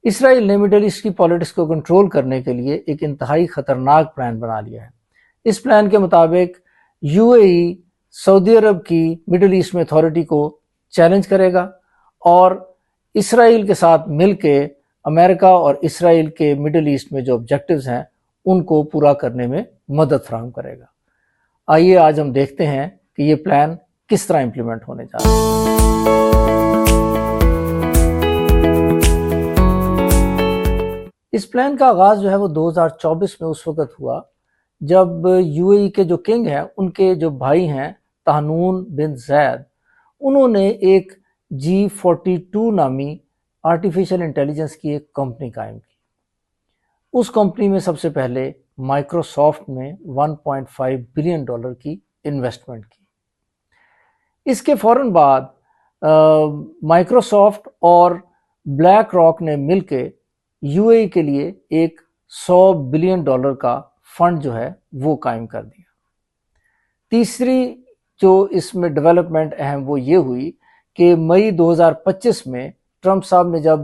اسرائیل نے middle asset کی politics کو کنٹرول کرنے کے لیے ایک انتہائی خطرناک پلان بنا لیا ہے۔ اس پلان کے مطابق یو اے ای سعودی عرب کی مڈل ایسٹ میں اتھارٹی کو چیلنج کرے گا اور اسرائیل کے ساتھ مل کے امریکہ اور اسرائیل کے مڈل ایسٹ میں جو آبجیکٹیوز ہیں ان کو پورا کرنے میں مدد فراہم کرے گا۔ آئیے آج ہم دیکھتے ہیں کہ یہ پلان کس طرح امپلیمنٹ ہونے جا رہا ہے۔ اس پلان کا آغاز جو ہے وہ 2024 میں اس وقت ہوا جب یو اے ای کے جو کنگ ہیں ان کے جو بھائی ہیں طاہنون بن زید، انہوں نے ایک G42 نامی آرٹیفیشل انٹیلیجنس کی ایک کمپنی قائم کی۔ اس کمپنی میں سب سے پہلے مائکروسافٹ نے $1.5 بلین کی انویسٹمنٹ کی۔ اس کے فوراً بعد مائکروسافٹ اور بلیک راک نے مل کے یو اے ای کے لیے ایک $100 بلین کا فنڈ جو ہے وہ قائم کر دیا۔ تیسری جو اس میں ڈیولپمنٹ اہم وہ یہ ہوئی کہ مئی 2025 میں ٹرمپ صاحب نے جب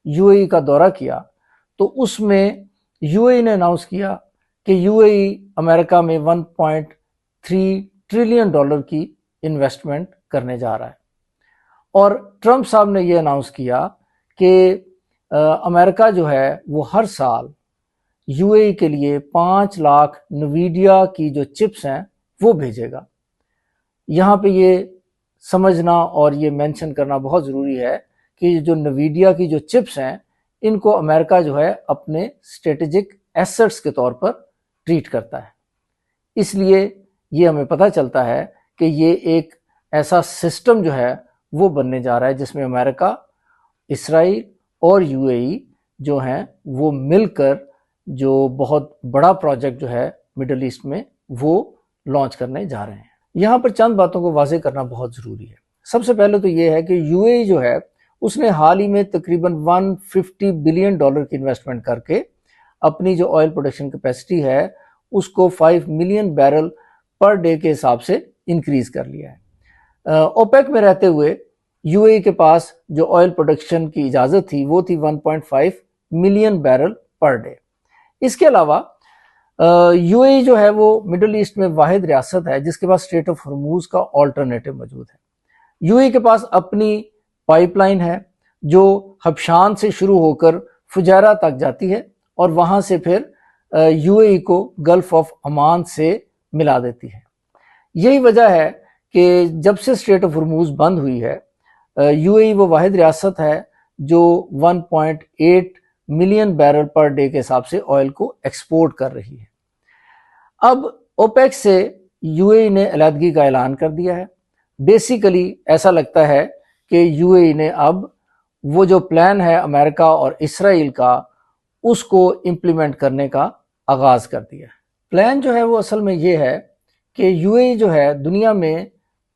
یو اے ای کا دورہ کیا تو اس میں یو اے ای نے اناؤنس کیا کہ یو اے ای امریکہ میں $1.3 ٹریلین کی انویسٹمنٹ کرنے جا رہا ہے، اور ٹرمپ صاحب نے یہ اناؤنس کیا کہ امریکہ جو ہے وہ ہر سال یو اے ای کے لیے 5 لاکھ نویڈیا کی جو چپس ہیں وہ بھیجے گا۔ یہاں پہ یہ سمجھنا اور یہ مینشن کرنا بہت ضروری ہے کہ جو نویڈیا کی جو چپس ہیں ان کو امریکہ جو ہے اپنے اسٹریٹجک ایسٹس کے طور پر ٹریٹ کرتا ہے۔ اس لیے یہ ہمیں پتہ چلتا ہے کہ یہ ایک ایسا سسٹم جو ہے وہ بننے جا رہا ہے جس میں امریکہ، اسرائیل اور یو اے ای جو ہیں وہ مل کر جو بہت بڑا پروجیکٹ جو ہے مڈل ایسٹ میں وہ لانچ کرنے جا رہے ہیں۔ یہاں پر چند باتوں کو واضح کرنا بہت ضروری ہے۔ سب سے پہلے تو یہ ہے کہ یو اے ای جو ہے اس نے حال ہی میں تقریباً $150 بلین کی انویسٹمنٹ کر کے اپنی جو آئل پروڈکشن کیپیسٹی ہے اس کو 5 ملین بیرل پر ڈے کے حساب سے انکریز کر لیا ہے۔ اوپیک میں رہتے ہوئے یو اے ای کے پاس جو آئل پروڈکشن کی اجازت تھی وہ تھی 1.5 ملین بیرل پر ڈے۔ اس کے علاوہ یو اے ای جو ہے وہ مڈل ایسٹ میں واحد ریاست ہے جس کے پاس اسٹریٹ آف ہرموز کا آلٹرنیٹو موجود ہے۔ یو اے ای کے پاس اپنی پائپ لائن ہے جو حبشان سے شروع ہو کر فجیرہ تک جاتی ہے اور وہاں سے پھر یو اے ای کو گلف آف عمان سے ملا دیتی ہے۔ یہی وجہ ہے کہ جب سے اسٹریٹ آف ہرموز بند ہوئی ہے یو اے ای وہ واحد ریاست ہے جو 1.8 ملین بیرل پر ڈے کے حساب سے آئل کو ایکسپورٹ کر رہی ہے۔ اب اوپیک سے یو اے ای نے علیحدگی کا اعلان کر دیا ہے۔ بیسیکلی ایسا لگتا ہے کہ یو اے ای نے اب وہ جو پلان ہے امریکہ اور اسرائیل کا اس کو امپلیمنٹ کرنے کا آغاز کر دیا ہے۔ پلان جو ہے وہ اصل میں یہ ہے کہ یو اے ای جو ہے دنیا میں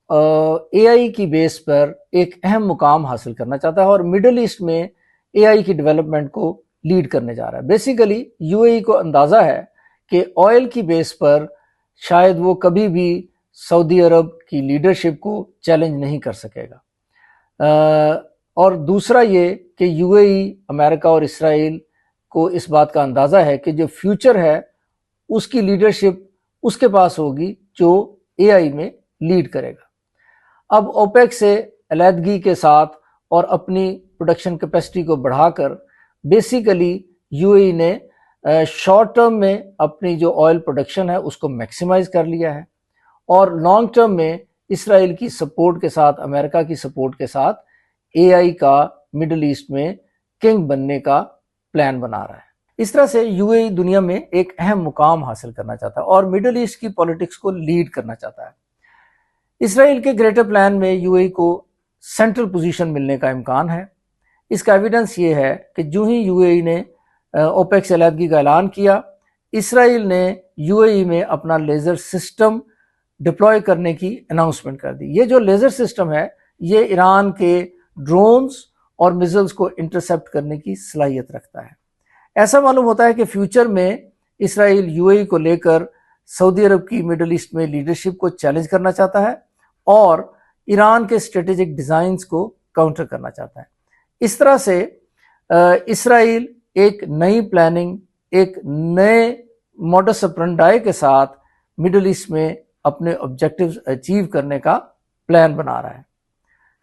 اے آئی کی بیس پر ایک اہم مقام حاصل کرنا چاہتا ہے اور مڈل ایسٹ میں اے آئی کی ڈیولپمنٹ کو لیڈ کرنے جا رہا ہے۔ بیسیکلی یو اے ای کو اندازہ ہے کہ آئل کی بیس پر شاید وہ کبھی بھی سعودی عرب کی لیڈرشپ کو چیلنج نہیں کر سکے گا، اور دوسرا یہ کہ یو اے ای امریکہ اور اسرائیل کو اس بات کا اندازہ ہے کہ جو فیوچر ہے اس کی لیڈرشپ اس کے پاس ہوگی جو اے آئی میں لیڈ کرے گا۔ اب اوپیک سے علیحدگی کے ساتھ اور اپنی پروڈکشن کیپیسٹی کو بڑھا کر بیسیکلی یو اے ای نے شارٹ ٹرم میں اپنی جو آئل پروڈکشن ہے اس کو میکسیمائز کر لیا ہے، اور لانگ ٹرم میں اسرائیل کی سپورٹ کے ساتھ، امریکہ کی سپورٹ کے ساتھ اے آئی کا مڈل ایسٹ میں کنگ بننے کا پلان بنا رہا ہے۔ اس طرح سے یو اے ای دنیا میں ایک اہم مقام حاصل کرنا چاہتا ہے اور مڈل ایسٹ کی پولیٹکس کو لیڈ کرنا چاہتا ہے۔ اسرائیل کے گریٹر پلان میں یو اے ای کو سینٹرل پوزیشن ملنے کا امکان ہے۔ اس کا ایویڈنس یہ ہے کہ جو ہی یو اے ای نے اوپیک سے علیحدگی کا اعلان کیا، اسرائیل نے یو اے ای میں اپنا لیزر سسٹم ڈپلوائے کرنے کی اناؤنسمنٹ کر دی۔ یہ جو لیزر سسٹم ہے یہ ایران کے ڈرونز اور میزائلز کو انٹرسیپٹ کرنے کی صلاحیت رکھتا ہے۔ ایسا معلوم ہوتا ہے کہ فیوچر میں اسرائیل یو اے ای کو لے کر سعودی عرب کی مڈل ایسٹ میں لیڈرشپ کو چیلنج کرنا چاہتا ہے اور ایران کے اسٹریٹجک ڈیزائنز کو کاؤنٹر کرنا چاہتا ہے۔ اس طرح سے اسرائیل ایک نئی پلاننگ، ایک نئے موڈس اپرنڈائی کے ساتھ مڈل ایسٹ میں اپنے آبجیکٹیوز اچیو کرنے کا پلان بنا رہا ہے۔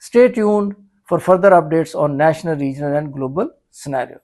Stay tuned for further updates on national, regional and global scenarios.